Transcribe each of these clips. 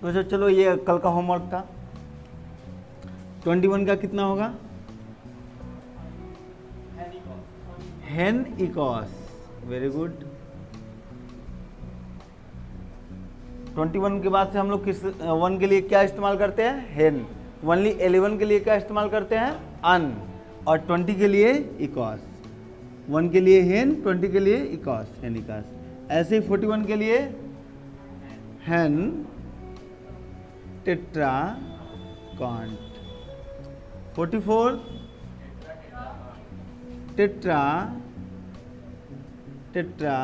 तो चलो ये कल का होमवर्क था। 21 का कितना होगा? हेन इकॉस, वेरी गुड। 21 के बाद से हम लोग किस वन के लिए क्या इस्तेमाल करते हैं? हेन। ओनली 11 के लिए क्या इस्तेमाल करते हैं? अन। और 20 के लिए इकॉस। 1 के लिए हेन, 20 के लिए इकॉस, हेन इकॉस। ऐसे ही 41 के लिए hentetracont. 44 tetra tetra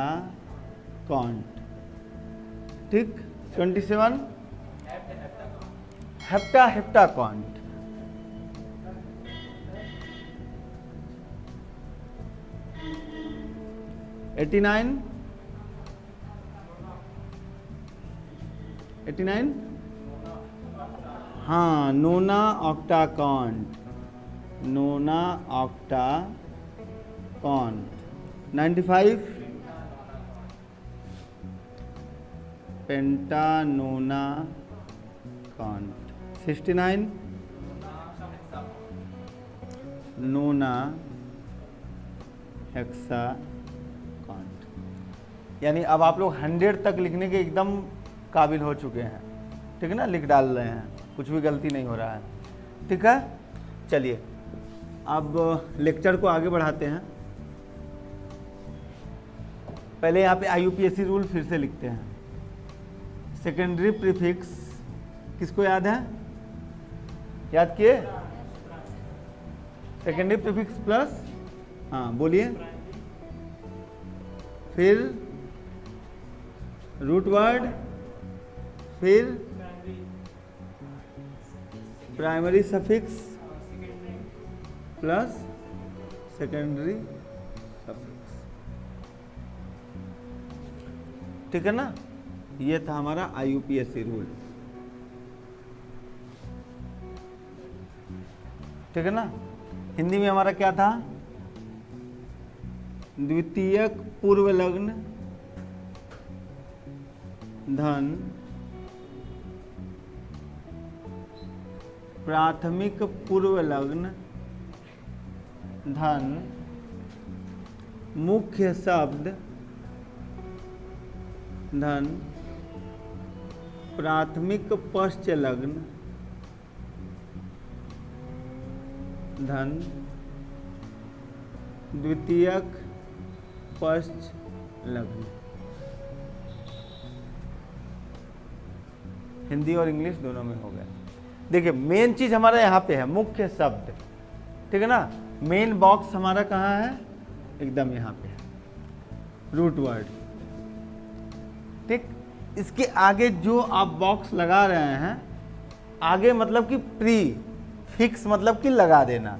can't, ठीक। 27 हेप्टा हेप्टा कॉन्ट। 89 हाँ, nonaoctacont, nonaoctacont. 95 pentanonacont. 69 nonahexacont. यानी अब आप लोग 100 तक लिखने के एकदम काबिल हो चुके हैं, ठीक है ना। लिख डाल रहे हैं, कुछ भी गलती नहीं हो रहा है, ठीक है। चलिए अब लेक्चर को आगे बढ़ाते हैं। पहले यहाँ पे IUPAC रूल फिर से लिखते हैं। सेकेंडरी प्रीफिक्स किसको याद है? याद किए? सेकेंडरी प्रीफिक्स प्लस, हाँ बोलिए, फिर रूट वर्ड, फिर primary suffix plus secondary suffix, ठीक है ना। ये था हमारा IUPAC रूल, ठीक है ना। हिंदी में हमारा क्या था? द्वितीयक पूर्व लग्न धन प्राथमिक पूर्व लग्न धन मुख्य शब्द धन प्राथमिक पश्च लग्न धन द्वितीयक पश्च लग्न। हिंदी और इंग्लिश दोनों में हो गया। देखिए मेन चीज हमारा यहाँ पे है मुख्य शब्द, ठीक है ना। मेन बॉक्स हमारा कहाँ है? एकदम यहाँ पे है, रूट वर्ड, ठीक। इसके आगे जो आप बॉक्स लगा रहे हैं, आगे मतलब कि प्री फिक्स मतलब कि लगा देना।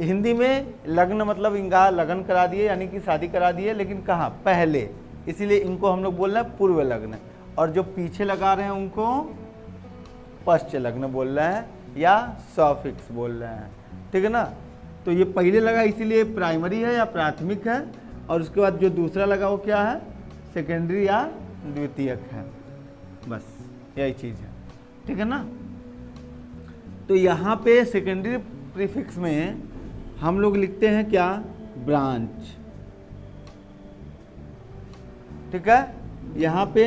हिंदी में लग्न मतलब इंगा लगन करा दिए, यानी कि शादी करा दिए, लेकिन कहाँ? पहले, इसीलिए इनको हम लोग बोल रहे हैं पूर्व लग्न। और जो पीछे लगा रहे हैं उनको पश्च लग्न बोल रहे हैं या सफिक्स बोल रहे हैं, ठीक है ना। तो ये पहले लगा इसीलिए प्राइमरी है या प्राथमिक है, और उसके बाद जो दूसरा लगा वो क्या है? सेकेंडरी या द्वितीयक है। बस यही चीज़ है, ठीक है ना। तो यहाँ पे सेकेंडरी प्रीफिक्स में हम लोग लिखते हैं क्या? ब्रांच, ठीक है। यहाँ पे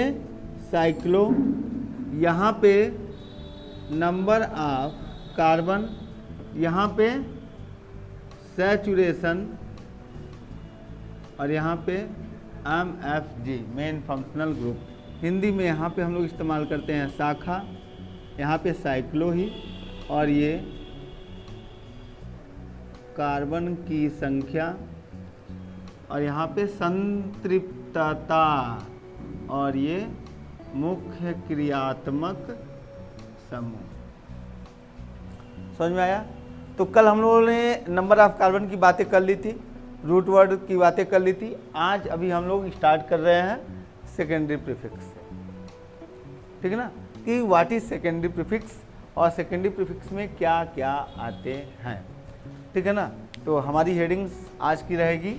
साइक्लो, यहाँ पे नंबर ऑफ कार्बन, यहाँ पे सैचुरेशन, और यहाँ पे MFG main functional group. Hindi में यहाँ पे हम लोग इस्तेमाल करते हैं शाखा, यहाँ पे साइक्लो ही, और ये कार्बन की संख्या, और यहाँ पे संतृप्तता, और ये मुख्य क्रियात्मक समूह। समझ में आया? तो कल हम लोगों ने नंबर ऑफ कार्बन की बातें कर ली थी, रूट वर्ड की बातें कर ली थी। आज अभी हम लोग स्टार्ट कर रहे हैं सेकेंडरी प्रीफिक्स से, ठीक है ना, कि व्हाट इज सेकेंडरी प्रीफिक्स और सेकेंडरी प्रीफिक्स में क्या क्या आते हैं, ठीक है ना। तो हमारी हेडिंग्स आज की रहेगी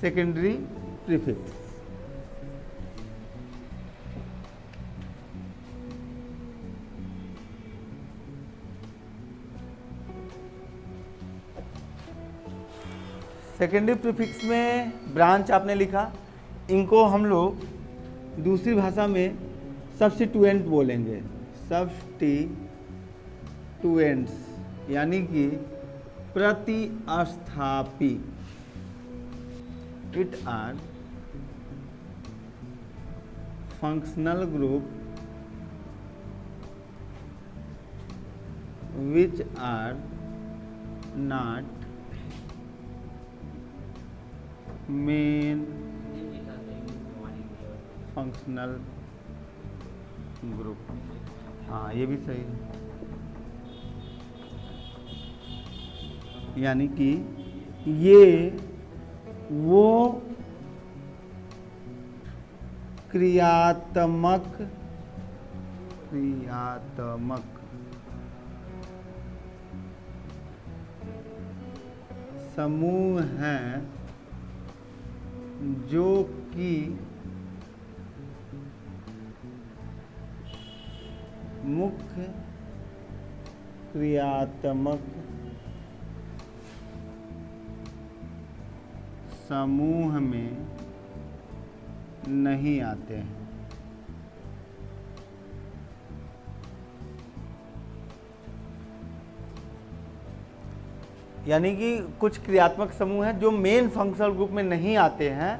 सेकेंडरी प्रीफिक्स। सेकेंडरी प्रीफिक्स में ब्रांच आपने लिखा, इनको हम लोग दूसरी भाषा में सब्स्टिट्यूएंट बोलेंगे, सब्स्टिट्यूएंट्स, यानी कि प्रतिस्थापी। It are functional group which are not main functional group। हाँ, ये भी सही है, यानी कि ये वो क्रियात्मक समूह हैं जो कि मुख्य क्रियात्मक समूह में नहीं आते हैं। यानी कि कुछ क्रियात्मक समूह हैं जो मेन फंक्शनल ग्रुप में नहीं आते हैं,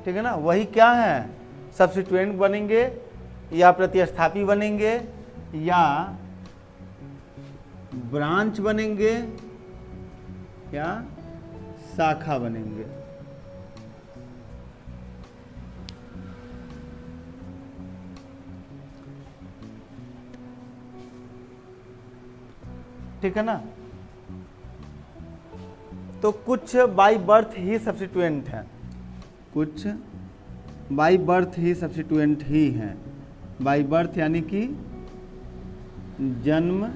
ठीक है ना, वही क्या है, सब्स्टिट्यूएंट बनेंगे या प्रतिस्थापी बनेंगे या ब्रांच बनेंगे या शाखा बनेंगे। ठीक है ना। तो कुछ बाय बर्थ ही सब्स्टिट्यूएंट हैं, कुछ बाय बर्थ ही सब्स्टिट्यूएंट ही हैं। बाय बर्थ यानी कि जन्म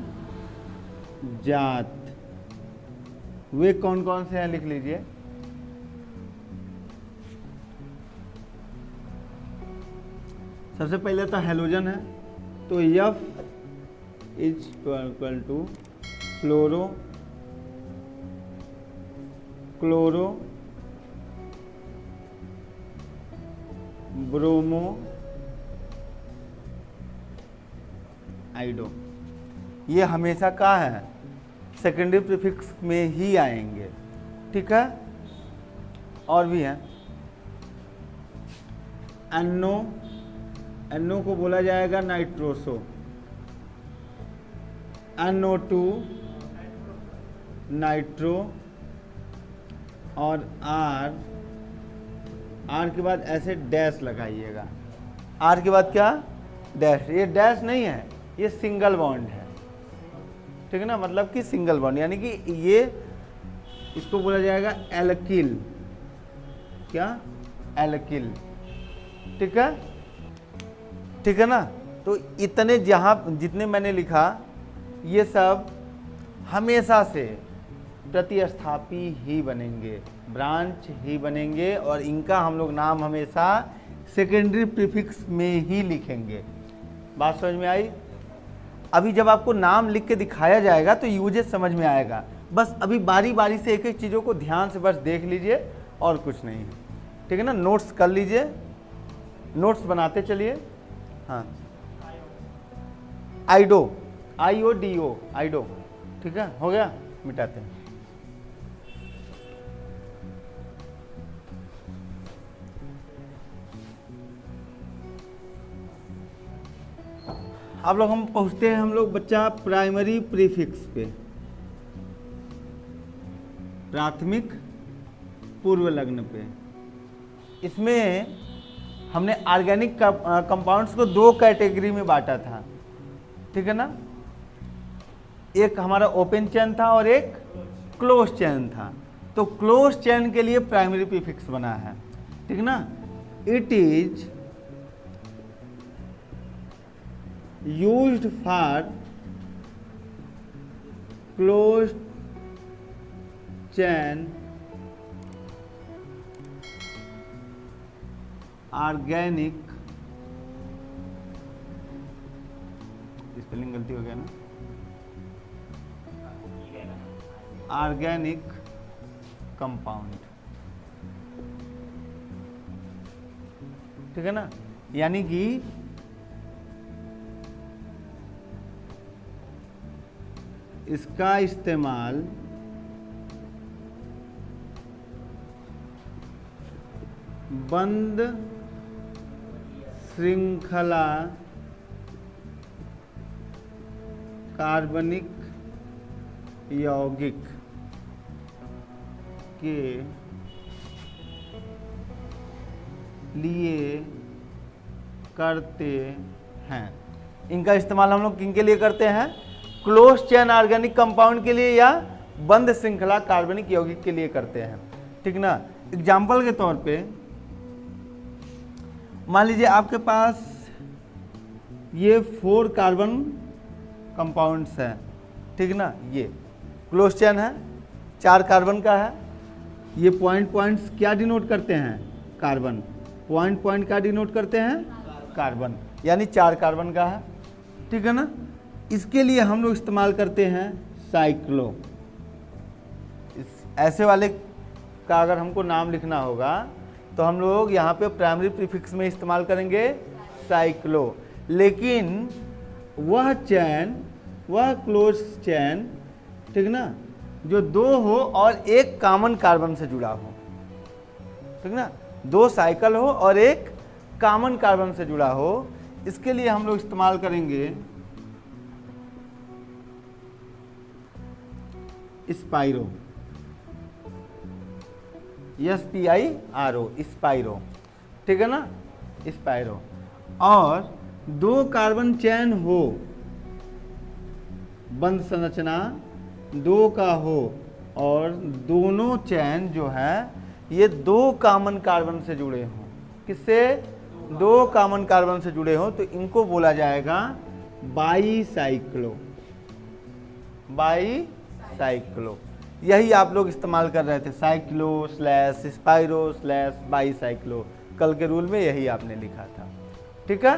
जात। वे कौन कौन से हैं लिख लीजिए। सबसे पहले तो हैलोजन है, तो F is equal to fluoro, chloro, bromo, iodo. ये हमेशा का है, सेकेंडरी प्रीफिक्स में ही आएंगे, ठीक है। और भी है एनो, एनो को बोला जाएगा नाइट्रोसो, NO2 नाइट्रो, और आर के बाद ऐसे डैश लगाइएगा। आर के बाद क्या, डैश। ये डैश नहीं है, ये सिंगल बॉन्ड है, ठीक है ना, मतलब कि सिंगल बॉन्ड, यानी कि ये इसको बोला जाएगा एल्किल। क्या, एल्किल, ठीक है, ठीक है ना। तो इतने जहां जितने मैंने लिखा ये सब हमेशा से प्रतिस्थापी ही बनेंगे, ब्रांच ही बनेंगे, और इनका हम लोग नाम हमेशा सेकेंडरी प्रीफिक्स में ही लिखेंगे। बात समझ में आई। अभी जब आपको नाम लिख के दिखाया जाएगा तो यूजेस समझ में आएगा। बस अभी बारी बारी से एक एक चीज़ों को ध्यान से बस देख लीजिए और कुछ नहीं है, ठीक है ना। नोट्स कर लीजिए, नोट्स बनाते चलिए। हाँ, आइडो, IODO, आइडो, ठीक है, हो गया, मिटाते हैं। आप लोग हम पहुंचते हैं, हम लोग बच्चा प्राइमरी प्रीफिक्स पे, प्राथमिक पूर्व लग्न पे। इसमें हमने ऑर्गेनिक कंपाउंड्स को दो कैटेगरी में बांटा था, ठीक है ना। एक हमारा ओपन चेन था और एक क्लोज चेन था। तो क्लोज चेन के लिए प्राइमरी प्रीफिक्स बना है, ठीक है ना। It is used for close chain organic, spelling गलती हो गया ना, ऑर्गेनिक कंपाउंड। ठीक है ना, यानी कि इसका इस्तेमाल बंद श्रृंखला कार्बनिक यौगिक के लिए करते हैं। इनका इस्तेमाल हम लोग किन के लिए करते हैं? क्लोज चेन ऑर्गेनिक कंपाउंड के लिए या बंद श्रृंखला कार्बनिक यौगिक के लिए करते हैं, ठीक ना। एग्जाम्पल के तौर पे मान लीजिए आपके पास ये 4 कार्बन कंपाउंड्स हैं, ठीक ना, ये क्लोज चेन है, 4 कार्बन का है। ये पॉइंट्स क्या डिनोट करते हैं? कार्बन। पॉइंट क्या डिनोट करते हैं? कार्बन, यानी 4 कार्बन का है, ठीक है ना। इसके लिए हम लोग इस्तेमाल करते हैं साइक्लो। ऐसे वाले का अगर हमको नाम लिखना होगा तो हम लोग यहाँ पे प्राइमरी प्रीफिक्स में इस्तेमाल करेंगे साइक्लो। लेकिन वह चैन, वह क्लोज चैन, ठीक ना, जो 2 हो और एक कॉमन कार्बन से जुड़ा हो, ठीक ना, 2 साइकिल हो और एक कॉमन कार्बन से जुड़ा हो, इसके लिए हम लोग इस्तेमाल करेंगे स्पाइरो, SPIRO, स्पाइरो, ठीक है ना, स्पाइरो। और 2 कार्बन चैन हो, बंद संरचना 2 का हो और दोनों चैन जो है ये 2 कॉमन कार्बन से जुड़े हों। किससे? 2 कॉमन कार्बन से जुड़े हों, तो इनको बोला जाएगा बाईसाइक्लो। बाईसाइक्लो, यही आप लोग इस्तेमाल कर रहे थे, cyclo slash spiro slash bicyclo. कल के रूल में यही आपने लिखा था, ठीक है,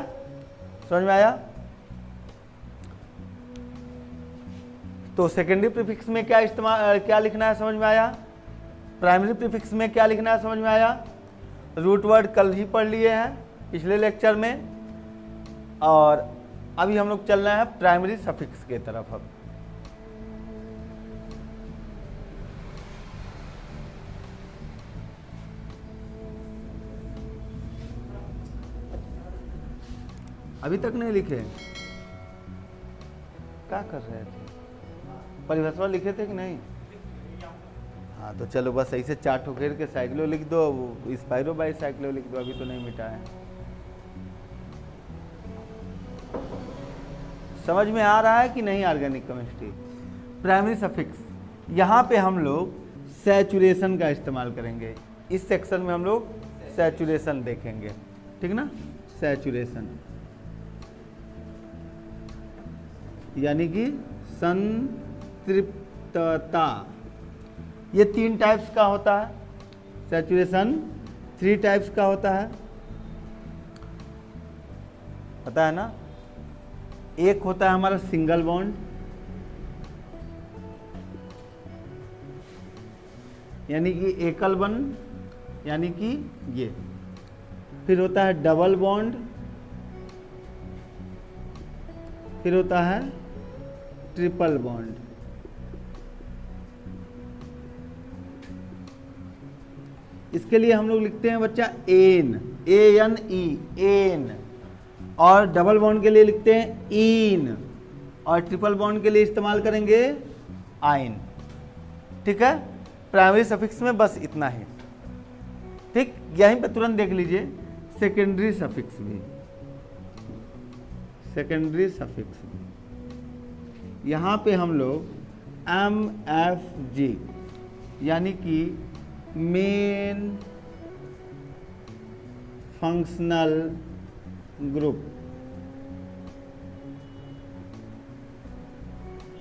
समझ में आया। तो सेकेंडरी प्रीफिक्स में क्या इस्तेमाल, क्या लिखना है, समझ में आया। प्राइमरी प्रीफिक्स में क्या लिखना है, समझ में आया। रूट वर्ड कल ही पढ़ लिए हैं पिछले लेक्चर में, और अभी हम लोग चल रहे हैं प्राइमरी सफिक्स के तरफ। अब अभी तक नहीं लिखे, क्या कर रहे थे? परिभाषा लिखे थे कि नहीं? हाँ तो चलो बस ऐसे 4 ठो घेर के साइक्लो लिख दो, स्पाइरो बाईसाइक्लो लिख दो, अभी तो नहीं मिटा है। समझ में आ रहा है कि नहीं? ऑर्गेनिक केमिस्ट्री प्राइमरी सफिक्स, यहाँ पे हम लोग सैचुरेशन का इस्तेमाल करेंगे। इस सेक्शन में हम लोग सैचुरेशन देखेंगे, ठीक ना। सैचुरेशन यानी कि संतृप्तता, ये 3 टाइप्स का होता है। सैचुरेशन 3 टाइप्स का होता है, पता है ना। एक होता है हमारा सिंगल बॉन्ड, यानी कि एकल बंध, यानी कि ये। फिर होता है डबल बॉन्ड, फिर होता है ट्रिपल बॉन्ड। इसके लिए हम लोग लिखते हैं बच्चा एन, ANE, एन। और डबल बॉन्ड के लिए लिखते हैं इन, और ट्रिपल बॉन्ड के लिए इस्तेमाल करेंगे आइन, ठीक है। प्राइमरी सफिक्स में बस इतना ही, ठीक। यहीं पे तुरंत देख लीजिए सेकेंडरी सफिक्स भी, सेकेंडरी सफिक्स भी। यहाँ पे हम लोग MFG यानी कि मेन फंक्शनल ग्रुप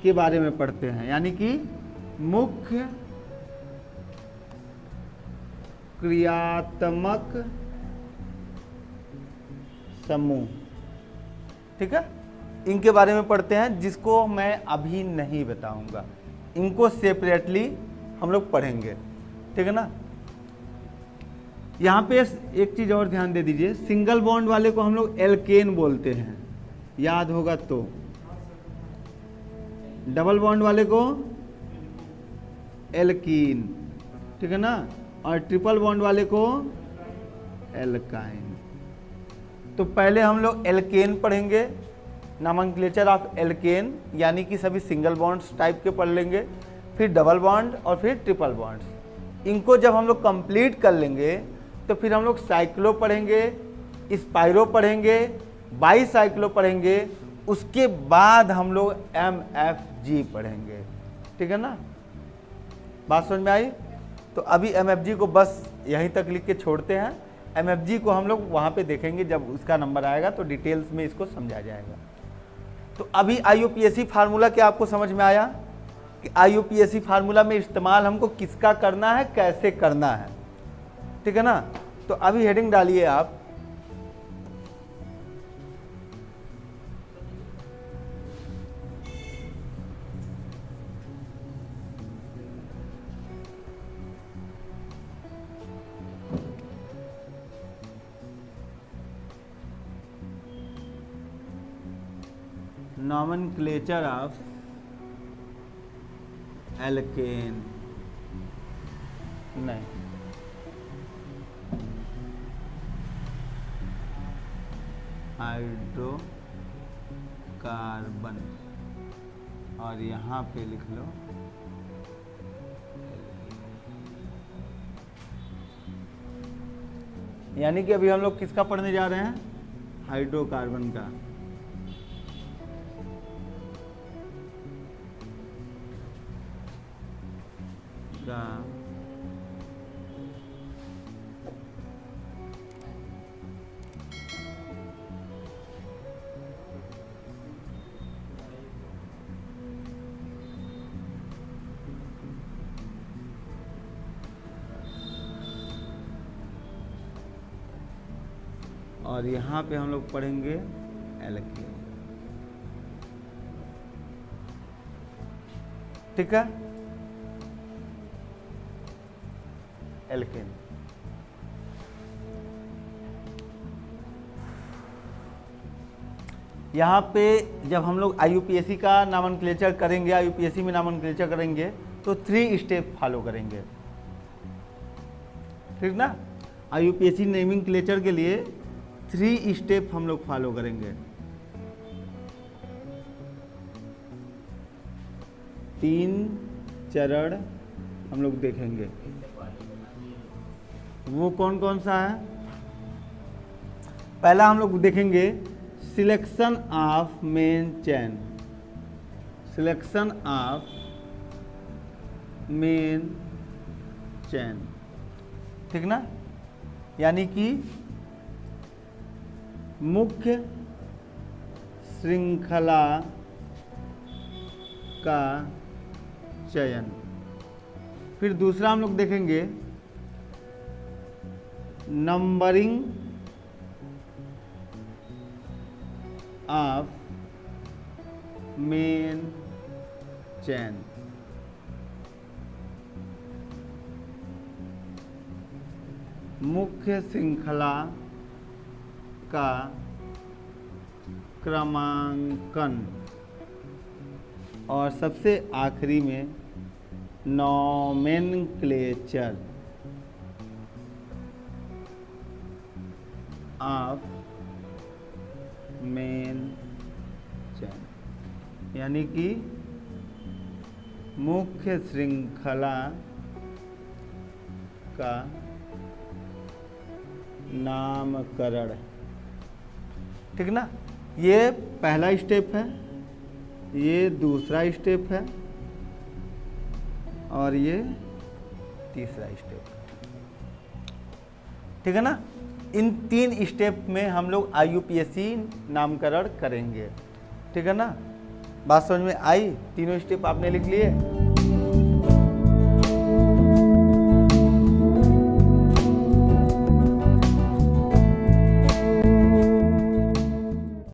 के बारे में पढ़ते हैं, यानी कि मुख्य क्रियात्मक समूह, ठीक है। इनके बारे में पढ़ते हैं, जिसको मैं अभी नहीं बताऊंगा, इनको सेपरेटली हम लोग पढ़ेंगे, ठीक है ना। यहाँ पे एक चीज और ध्यान दे दीजिए, सिंगल बॉन्ड वाले को हम लोग एल्केन बोलते हैं, याद होगा तो। डबल बॉन्ड वाले को एल्कीन, ठीक है ना, और ट्रिपल बॉन्ड वाले को एल्काइन। तो पहले हम लोग एल्केन पढ़ेंगे, नॉमेनक्लेचर ऑफ एल्केन, यानी कि सभी सिंगल बॉन्ड्स टाइप के पढ़ लेंगे, फिर डबल बॉन्ड और फिर ट्रिपल बॉन्ड्स। इनको जब हम लोग कंप्लीट कर लेंगे तो फिर हम लोग साइक्लो पढ़ेंगे, स्पाइरो पढ़ेंगे, बाईसाइक्लो पढ़ेंगे, उसके बाद हम लोग MFG पढ़ेंगे, ठीक है ना। बात समझ में आई? तो अभी MFG को बस यहीं तक लिख के छोड़ते हैं। MFG को हम लोग वहाँ पे देखेंगे, जब उसका नंबर आएगा तो डिटेल्स में इसको समझा जाएगा। तो अभी IUPAC फार्मूला क्या आपको समझ में आया कि IUPAC फार्मूला में इस्तेमाल हमको किसका करना है, कैसे करना है, ठीक है ना। तो अभी हेडिंग डालिए आप, नॉमेनक्लेचर ऑफ एल्केन, नहीं, हाइड्रोकार्बन, और यहाँ पे लिख लो यानी कि अभी हम लोग किसका पढ़ने जा रहे हैं, हाइड्रोकार्बन का। और यहाँ पे हम लोग पढ़ेंगे एल्केन, ठीक है, एल्केन। यहाँ पे जब हम लोग IUPAC का नॉमेनक्लेचर करेंगे, IUPAC में नॉमेनक्लेचर करेंगे तो 3 स्टेप फॉलो करेंगे, ठीक ना। IUPAC नेमिंगक्लेचर के लिए 3 स्टेप हम लोग फॉलो करेंगे। 3 चरण हम लोग देखेंगे। वो कौन कौन सा है? पहला हम लोग देखेंगे selection of main chain, selection of main chain, ठीक ना, यानी कि मुख्य श्रृंखला का चयन। फिर दूसरा हम लोग देखेंगे नंबरिंग ऑफ मेन चेन। मुख्य श्रृंखला का क्रमांकन। और सबसे आखिरी में नॉमेनक्लेचर ऑफ मेन चेन, यानी कि मुख्य श्रृंखला का नामकरण, ठीक ना। ये पहला स्टेप है, ये दूसरा स्टेप है और ये तीसरा स्टेप, ठीक है ना। इन 3 स्टेप में हम लोग IUPAC नामकरण करेंगे, ठीक है ना। बात समझ में आई? तीनों स्टेप आपने लिख लिए।